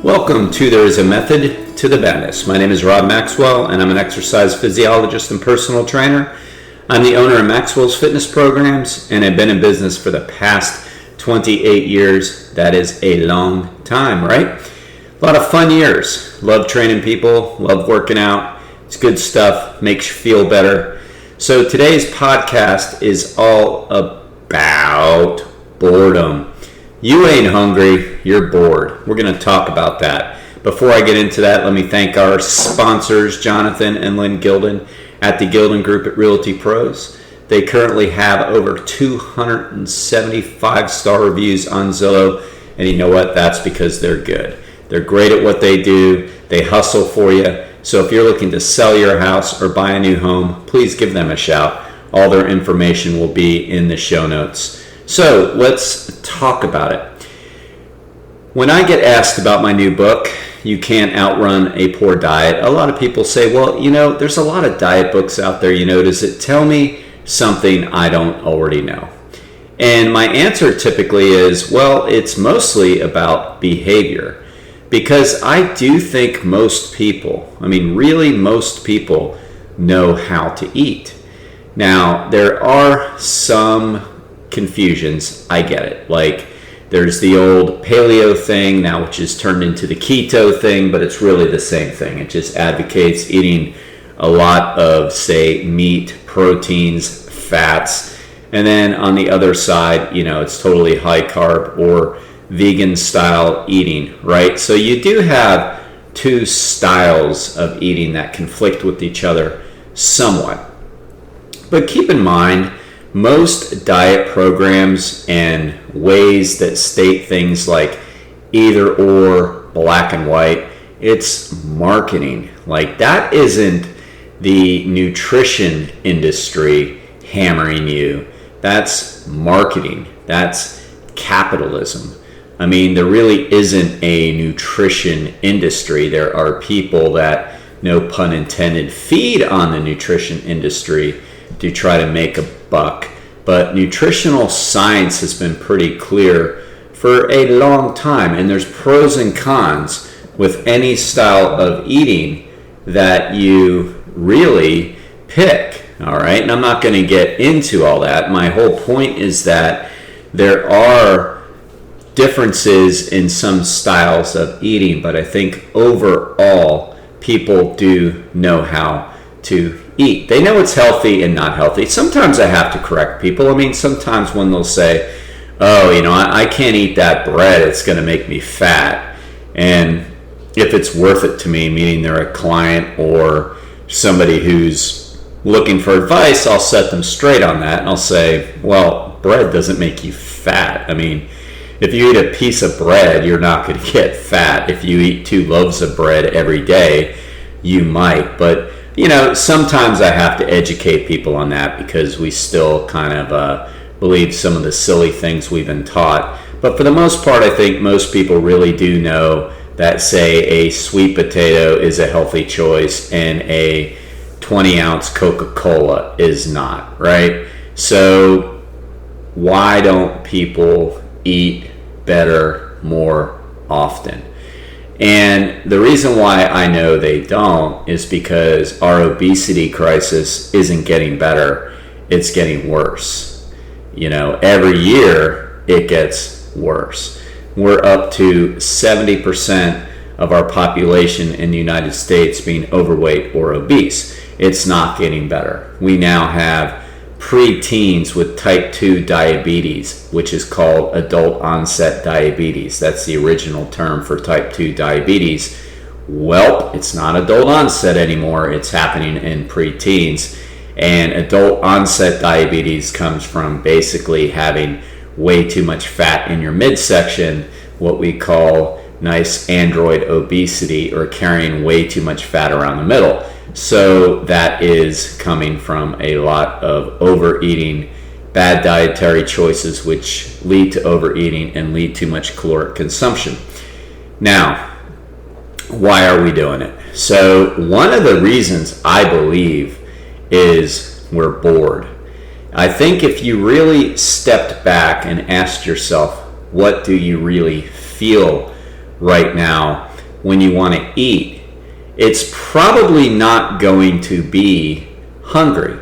Welcome to There is a Method to the Madness. My name is Rob Maxwell, and I'm an exercise physiologist and personal trainer. I'm the owner of Maxwell's Fitness Programs, and I've been in business for the past 28 years. That is a long time, right? A lot of fun years. Love training people, love working out. It's good stuff, makes you feel better. So today's podcast is all about boredom. You ain't hungry, you're bored. We're going to talk about that. Before I get into that, let me thank our sponsors, Jonathan and Lyn Gildon at the Gildon Group at Realty Pros. They currently have over 275 star reviews on Zillow, and you know what? That's because they're good. They're great at what they do. They hustle for you. So if you're looking to sell your house or buy a new home, please give them a shout. All their information will be in the show notes. So let's talk about it. When I get asked about my new book, You Can't Outrun a Poor Diet, a lot of people say, well, there's a lot of diet books out there, does it tell me something I don't already know? And my answer typically is, well, it's mostly about behavior. Because I do think most people, really most people, know how to eat. Now, there are some confusions, I get it. Like, there's the old paleo thing now, which is turned into the keto thing, but it's really the same thing. It just advocates eating a lot of, say, meat, proteins, fats, and then on the other side, it's totally high carb or vegan style eating, right? So you do have two styles of eating that conflict with each other somewhat. But keep in mind, most diet programs and ways that state things like either or, black and white, it's marketing. Like, that isn't the nutrition industry hammering you. That's marketing. That's capitalism. There really isn't a nutrition industry. There are people that, no pun intended, feed on the nutrition industry to try to make a buck. But nutritional science has been pretty clear for a long time, and there's pros and cons with any style of eating that you really pick. All right, and I'm not going to get into all that. My whole point is that there are differences in some styles of eating, but I think overall people do know how to eat. They know it's healthy and not healthy. Sometimes I have to correct people. Sometimes when they'll say, oh, I can't eat that bread, it's going to make me fat. And if it's worth it to me, meaning they're a client or somebody who's looking for advice, I'll set them straight on that. And I'll say, well, bread doesn't make you fat. If you eat a piece of bread, you're not going to get fat. If you eat 2 loaves of bread every day, you might. But sometimes I have to educate people on that because we still kind of believe some of the silly things we've been taught. But for the most part, I think most people really do know that, say, a sweet potato is a healthy choice and a 20-ounce Coca-Cola is not, right? So why don't people eat better more often? And the reason why I know they don't is because our obesity crisis isn't getting better, it's getting worse. Every year it gets worse. We're up to 70% of our population in the United States being overweight or obese. It's not getting better. We now have preteens with type 2 diabetes, which is called adult onset diabetes. That's the original term for type 2 diabetes. Well, it's not adult onset anymore. It's happening in preteens. And adult onset diabetes comes from basically having way too much fat in your midsection, what we call nice android obesity, or carrying way too much fat around the middle. So that is coming from a lot of overeating, bad dietary choices, which lead to overeating and lead to much caloric consumption. Now, why are we doing it? So one of the reasons I believe is we're bored. I think if you really stepped back and asked yourself, what do you really feel right now? when you want to eat, it's probably not going to be hungry.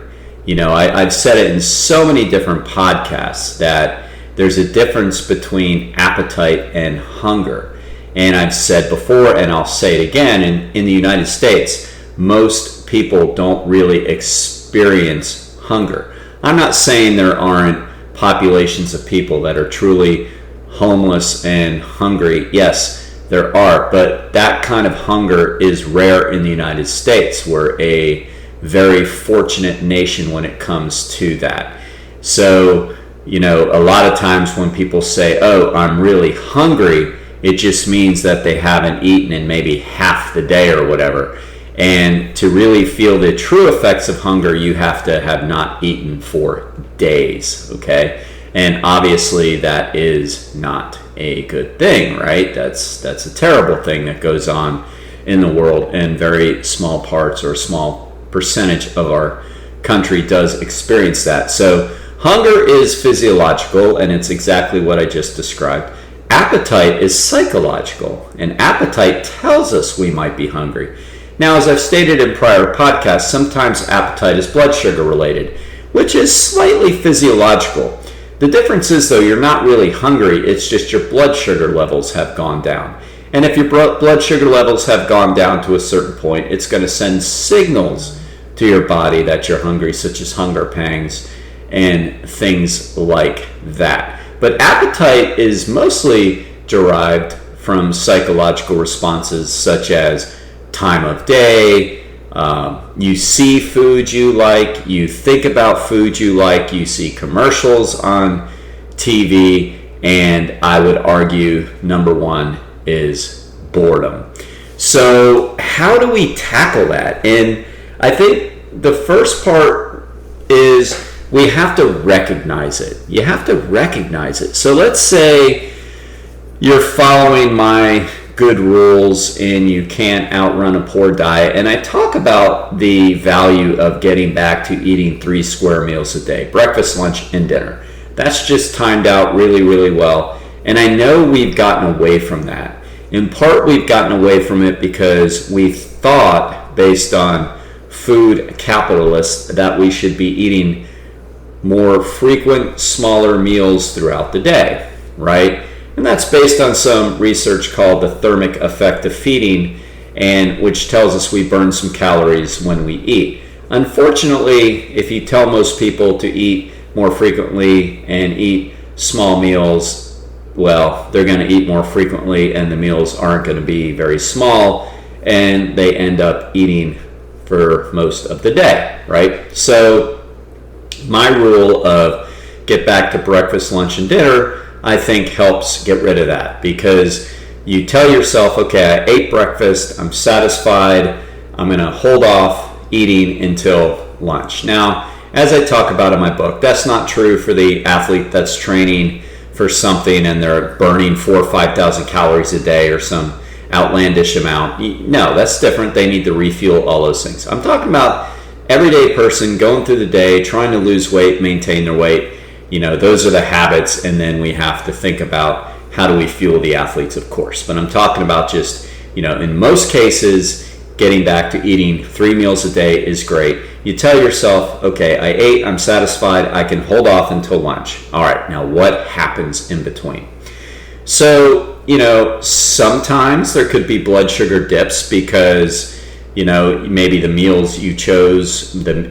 I've said it in so many different podcasts that there's a difference between appetite and hunger. And I've said before, and I'll say it again, in the United States, most people don't really experience hunger. I'm not saying there aren't populations of people that are truly homeless and hungry. Yes, there are, but that kind of hunger is rare in the United States. We're a very fortunate nation when it comes to that. So, a lot of times when people say, oh, I'm really hungry, it just means that they haven't eaten in maybe half the day or whatever. And to really feel the true effects of hunger, you have to have not eaten for days, okay? And obviously that is not a good thing, right? That's a terrible thing that goes on in the world, and very small parts or small percentage of our country does experience that. So hunger is physiological, and it's exactly what I just described. Appetite is psychological, and appetite tells us we might be hungry. Now, as I've stated in prior podcasts, sometimes appetite is blood sugar related, which is slightly physiological. The difference is, though, you're not really hungry, it's just your blood sugar levels have gone down. And if your blood sugar levels have gone down to a certain point, it's going to send signals to your body that you're hungry, such as hunger pangs and things like that. But appetite is mostly derived from psychological responses such as time of day, you see food you like, you think about food you like, you see commercials on TV, and I would argue number one is boredom. So how do we tackle that? And I think the first part is we have to recognize it. You have to recognize it. So let's say you're following my good rules and you can't outrun a poor diet. And I talk about the value of getting back to eating 3 square meals a day, breakfast, lunch, and dinner. That's just timed out really, really well. And I know we've gotten away from that. In part, we've gotten away from it because we thought, based on food capitalists, that we should be eating more frequent, smaller meals throughout the day, right? And that's based on some research called the thermic effect of feeding, and which tells us we burn some calories when we eat. Unfortunately, if you tell most people to eat more frequently and eat small meals, well, they're going to eat more frequently and the meals aren't going to be very small, and they end up eating for most of the day, right? So my rule of get back to breakfast, lunch, and dinner, I think helps get rid of that, because you tell yourself, okay, I ate breakfast, I'm satisfied, I'm going to hold off eating until lunch. Now, as I talk about in my book, that's not true for the athlete that's training for something and they're burning 4,000 or 5,000 calories a day or some outlandish amount. No, that's different. They need to refuel all those things. I'm talking about everyday person going through the day, trying to lose weight, maintain their weight. Those are the habits, and then we have to think about how do we fuel the athletes, of course. But I'm talking about just, in most cases, getting back to eating 3 meals a day is great. You tell yourself, okay, I ate, I'm satisfied, I can hold off until lunch. All right, now what happens in between? So, sometimes there could be blood sugar dips because, maybe the meals you chose, the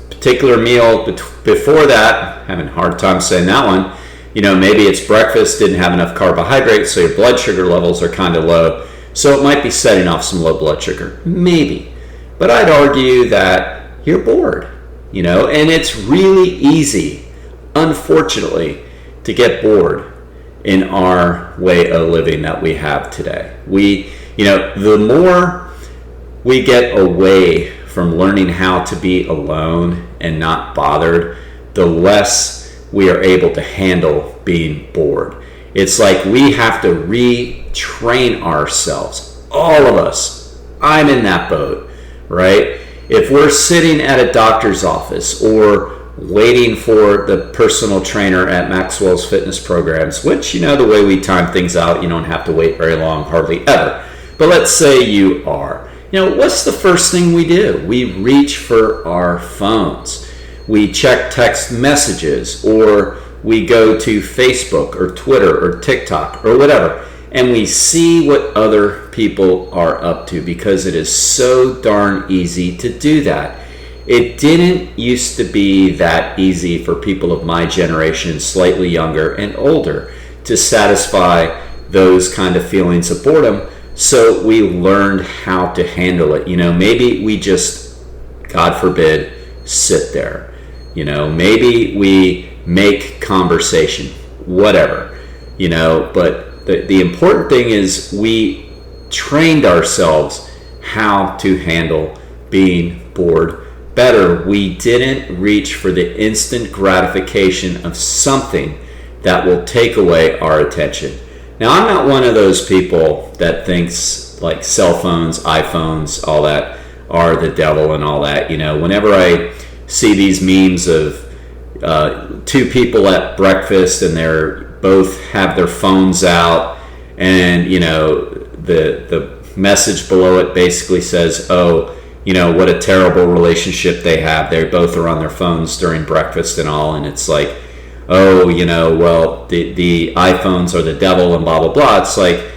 particular meal before that, having a hard time saying that one, maybe it's breakfast, didn't have enough carbohydrates, so your blood sugar levels are kind of low. So it might be setting off some low blood sugar, maybe. But I'd argue that you're bored, and it's really easy, unfortunately, to get bored in our way of living that we have today. The more we get away from learning how to be alone and not bothered, the less we are able to handle being bored. It's like we have to retrain ourselves. All of us. I'm in that boat, right? If we're sitting at a doctor's office or waiting for the personal trainer at Maxwell's fitness programs, which, the way we time things out, you don't have to wait very long, hardly ever. But let's say you are. What's the first thing we do? We reach for our phones. We check text messages, or we go to Facebook or Twitter or TikTok or whatever, and we see what other people are up to, because it is so darn easy to do that. It didn't used to be that easy for people of my generation, slightly younger and older, to satisfy those kind of feelings of boredom. So we learned how to handle it. Maybe we just, God forbid, sit there. Maybe we make conversation, whatever. But the important thing is we trained ourselves how to handle being bored better. We didn't reach for the instant gratification of something that will take away our attention. Now, I'm not one of those people that thinks like cell phones, iPhones, all that are the devil and all that. Whenever I see these memes of two people at breakfast and they're both have their phones out, and the message below it basically says, oh, what a terrible relationship they have. They both are on their phones during breakfast and all, and it's like, oh, well, the iPhones are the devil and blah, blah, blah. It's like,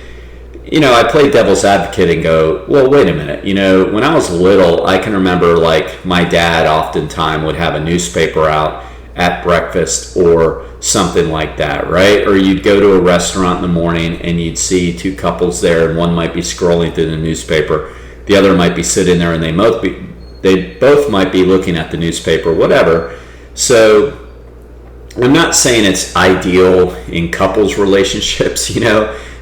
I play devil's advocate and go, well, wait a minute. When I was little, I can remember like my dad oftentimes would have a newspaper out at breakfast or something like that, right? Or you'd go to a restaurant in the morning and you'd see two couples there, and one might be scrolling through the newspaper, the other might be sitting there, and they both might be looking at the newspaper, whatever. So I'm not saying it's ideal in couples relationships,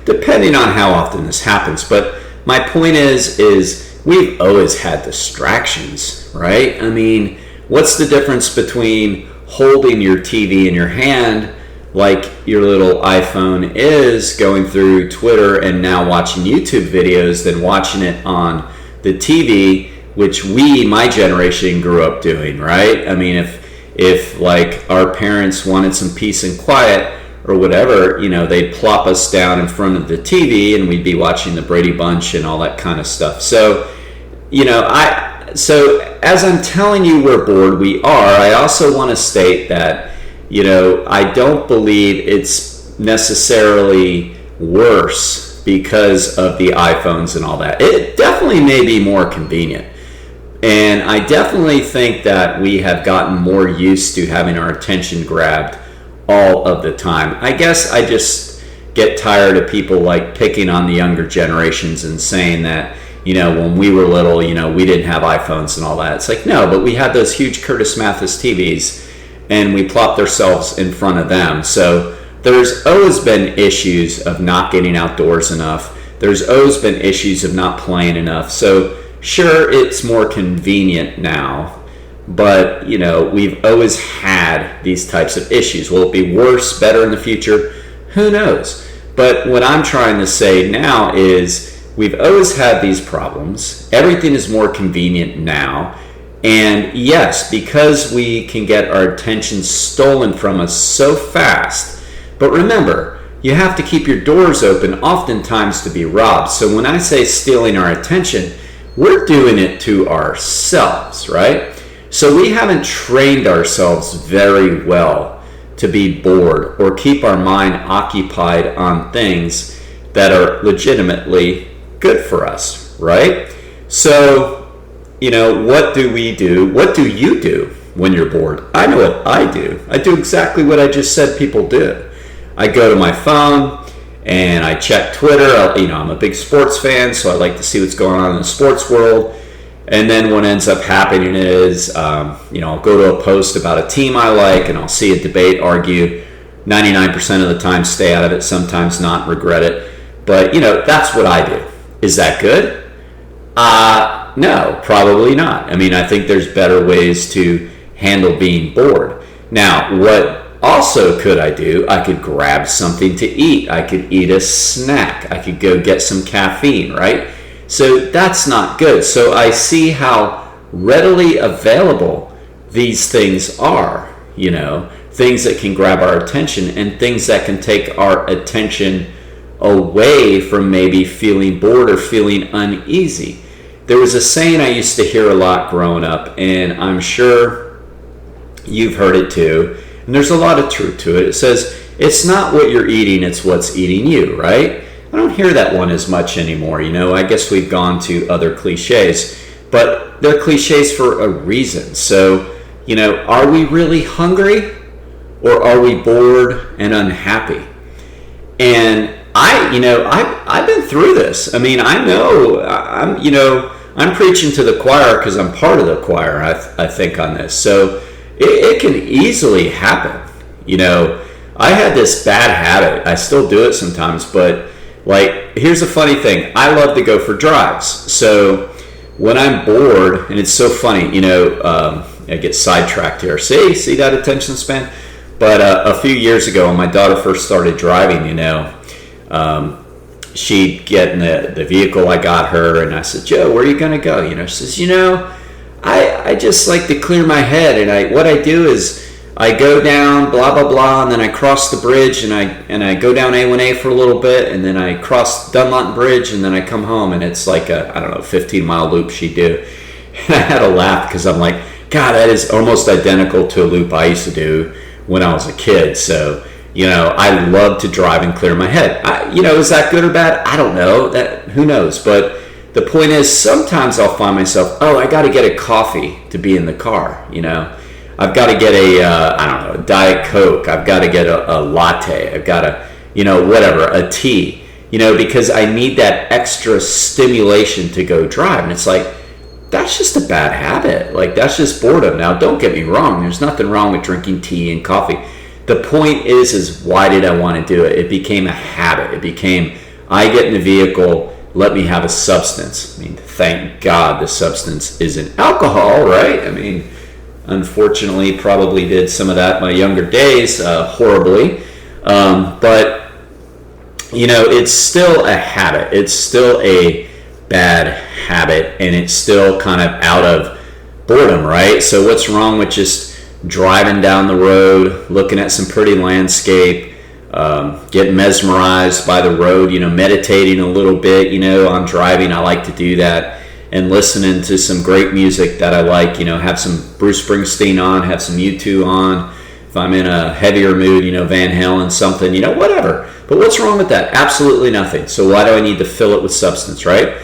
depending on how often this happens. But my point is we've always had distractions, right? I mean, what's the difference between holding your TV in your hand like your little iPhone is, going through Twitter and now watching YouTube videos, than watching it on the TV, which my generation, grew up doing, right? I mean, if like our parents wanted some peace and quiet or whatever, they'd plop us down in front of the TV and we'd be watching the Brady Bunch and all that kind of stuff. So, so as I'm telling you we're bored, we are. I also want to state that, I don't believe it's necessarily worse because of the iPhones and all that. It definitely may be more convenient. And I definitely think that we have gotten more used to having our attention grabbed all of the time. I guess I just get tired of people like picking on the younger generations and saying that, when we were little, we didn't have iPhones and all that. It's like, no, but we had those huge Curtis Mathis TVs and we plopped ourselves in front of them. So there's always been issues of not getting outdoors enough. There's always been issues of not playing enough. So sure, it's more convenient now, but we've always had these types of issues. Will it be worse, better in the future? Who knows? But what I'm trying to say now is we've always had these problems. Everything is more convenient now. And yes, because we can get our attention stolen from us so fast. But remember, you have to keep your doors open oftentimes to be robbed. So when I say stealing our attention, we're doing it to ourselves, right? So we haven't trained ourselves very well to be bored or keep our mind occupied on things that are legitimately good for us, right? So, what do we do? What do you do when you're bored? I know what I do. I do exactly what I just said people do. I go to my phone and I check Twitter. I'm a big sports fan, so I like to see what's going on in the sports world. And then what ends up happening is, I'll go to a post about a team I like, and I'll see a debate, argue. 99% of the time, stay out of it. Sometimes not, regret it. But, that's what I do. Is that good? No, probably not. I mean, I think there's better ways to handle being bored. Now, what also could I do? I could grab something to eat. I could eat a snack. I could go get some caffeine, right? So that's not good. So I see how readily available these things are, things that can grab our attention and things that can take our attention away from maybe feeling bored or feeling uneasy. There was a saying I used to hear a lot growing up, and I'm sure you've heard it too, and there's a lot of truth to it. It says, it's not what you're eating, it's what's eating you, right? I don't hear that one as much anymore. I guess we've gone to other cliches, but they're cliches for a reason. So, are we really hungry, or are we bored and unhappy? And I've been through this. I mean, I know I'm preaching to the choir because I'm part of the choir, I think, on this. So it can easily happen. I had this bad habit. I still do it sometimes, but here's a funny thing. I love to go for drives. So when I'm bored, and it's so funny, I get sidetracked here. See that attention span? But a few years ago, when my daughter first started driving, she'd get in the vehicle I got her, and I said, Joe, where are you going to go? She says, I just like to clear my head, and what I do is I go down blah blah blah, and then I cross the bridge, and I go down A1A for a little bit, and then I cross Dunlawton Bridge, and then I come home, and it's like a 15-mile loop she'd do. And I had to laugh because I'm like, God, that is almost identical to a loop I used to do when I was a kid. So I love to drive and clear my head. Is that good or bad? I don't know. Who knows? But the point is, sometimes I'll find myself, I got to get a coffee to be in the car. I've got to get a Diet Coke. I've got to get a latte. I've got to, a tea. Because I need that extra stimulation to go drive. And it's like, that's just a bad habit. That's just boredom. Now, don't get me wrong. There's nothing wrong with drinking tea and coffee. The point is why did I want to do it? It became a habit. It became, I get in the vehicle, let me have a substance. I mean, thank God the substance isn't alcohol, right? I mean, unfortunately, probably did some of that in my younger days, horribly. But, it's still a habit. It's still a bad habit, and it's still kind of out of boredom, right? So what's wrong with just driving down the road, looking at some pretty landscape, getting mesmerized by the road, meditating a little bit, on driving. I like to do that, and listening to some great music that I like, have some Bruce Springsteen on, have some U2 on. If I'm in a heavier mood, Van Halen, something, whatever. But what's wrong with that? Absolutely nothing. So why do I need to fill it with substance, right?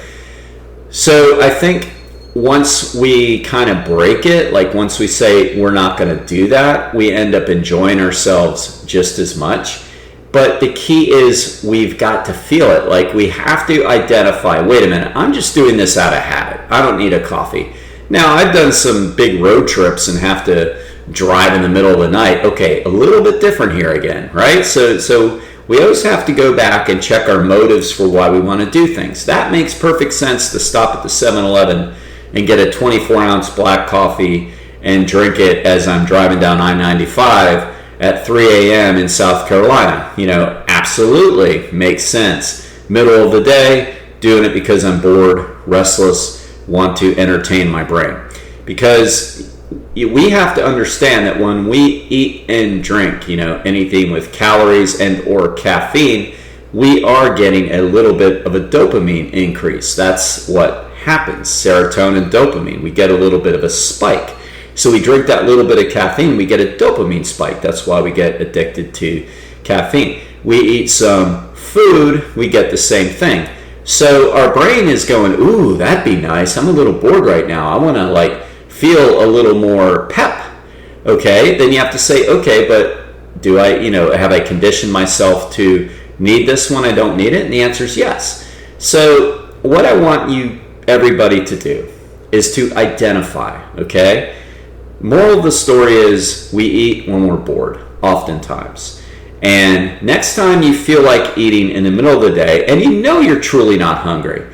So I think once we kind of break it, once we say we're not going to do that, we end up enjoying ourselves just as much. But the key is we've got to feel it. We have to identify, wait a minute, I'm just doing this out of habit. I don't need a coffee. Now, I've done some big road trips and have to drive in the middle of the night. Okay, a little bit different here again, right? So we always have to go back and check our motives for why we want to do things. That makes perfect sense to stop at the 7-Eleven and get a 24-ounce black coffee and drink it as I'm driving down I-95 at 3 a.m. in South Carolina. Absolutely makes sense. Middle of the day, doing it because I'm bored, restless, want to entertain my brain. Because we have to understand that when we eat and drink, anything with calories and or caffeine, we are getting a little bit of a dopamine increase. That's what happens. Serotonin, dopamine. We get a little bit of a spike. So we drink that little bit of caffeine, we get a dopamine spike. That's why we get addicted to caffeine. We eat some food, we get the same thing. So our brain is going, ooh, that'd be nice. I'm a little bored right now. I want to feel a little more pep. Okay, then you have to say, okay, but do I, have I conditioned myself to need this when I don't need it? And the answer is yes. So what I want everybody to do is to identify, okay? Moral of the story is we eat when we're bored, oftentimes. And next time you feel like eating in the middle of the day and you're truly not hungry,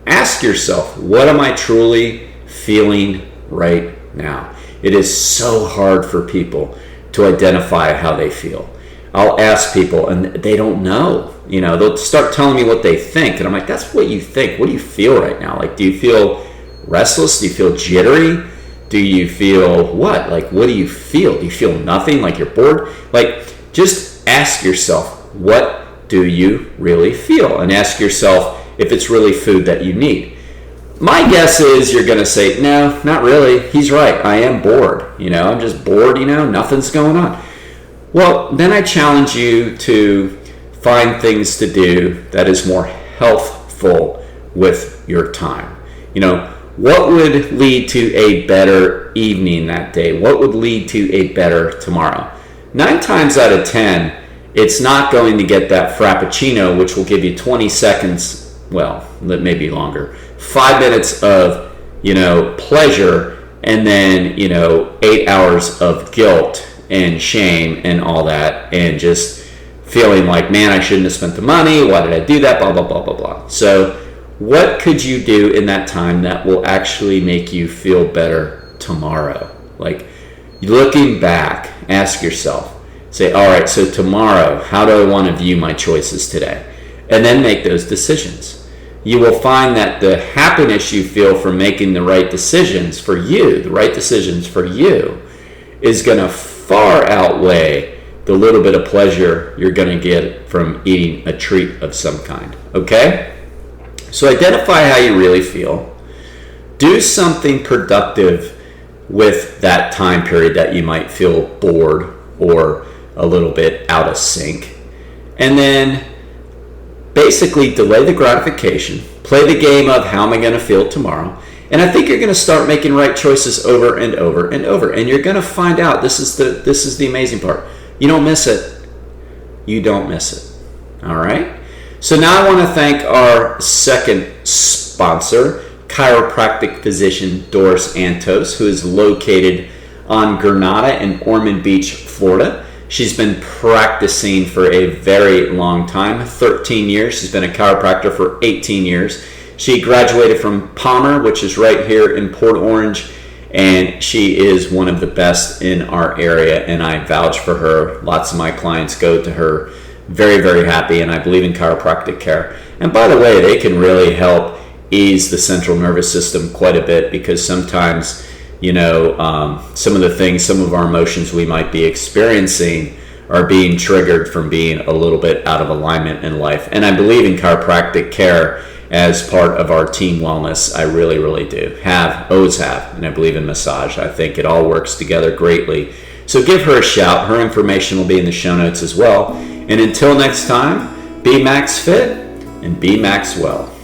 ask yourself, what am I truly feeling right now? It is so hard for people to identify how they feel. I'll ask people and they don't know. They'll start telling me what they think. And I'm like, that's what you think. What do you feel right now? Do you feel restless? Do you feel jittery? Do you feel what? What do you feel? Do you feel nothing? You're bored? Just ask yourself, what do you really feel? And ask yourself if it's really food that you need. My guess is you're going to say, no, not really. He's right. I am bored. I'm just bored, nothing's going on. Well, then I challenge you to find things to do that is more healthful with your time. What would lead to a better evening that day? What would lead to a better tomorrow? 9 times out of 10, it's not going to get that Frappuccino, which will give you 20 seconds, well, maybe longer, 5 minutes of, pleasure, and then, 8 hours of guilt and shame and all that, and just feeling like, man, I shouldn't have spent the money. Why did I do that? Blah, blah, blah, blah, blah. So what could you do in that time that will actually make you feel better tomorrow? Like, looking back, ask yourself, say, all right, so tomorrow, how do I want to view my choices today? And then make those decisions. You will find that the happiness you feel from making the right decisions for you, is going to far outweigh the little bit of pleasure you're going to get from eating a treat of some kind. Okay? So identify how you really feel. Do something productive with that time period that you might feel bored or a little bit out of sync. And then basically delay the gratification. Play the game of how am I going to feel tomorrow. And I think you're going to start making right choices over and over and over. And you're going to find out, this is the amazing part. You don't miss it. You don't miss it. All right? So now I want to thank our second sponsor, chiropractic physician Doris Antos, who is located on Granada in Ormond Beach, Florida. She's been practicing for a very long time, 13 years. She's been a chiropractor for 18 years. She graduated from Palmer, which is right here in Port Orange, and she is one of the best in our area, and I vouch for her. Lots of my clients go to her, very, very happy, and I believe in chiropractic care. And by the way, they can really help ease the central nervous system quite a bit, because sometimes, some of the things, some of our emotions we might be experiencing are being triggered from being a little bit out of alignment in life. And I believe in chiropractic care as part of our team wellness. I really, really do. Always have. And I believe in massage. I think it all works together greatly. So give her a shout. Her information will be in the show notes as well. And until next time, be max fit and be max well.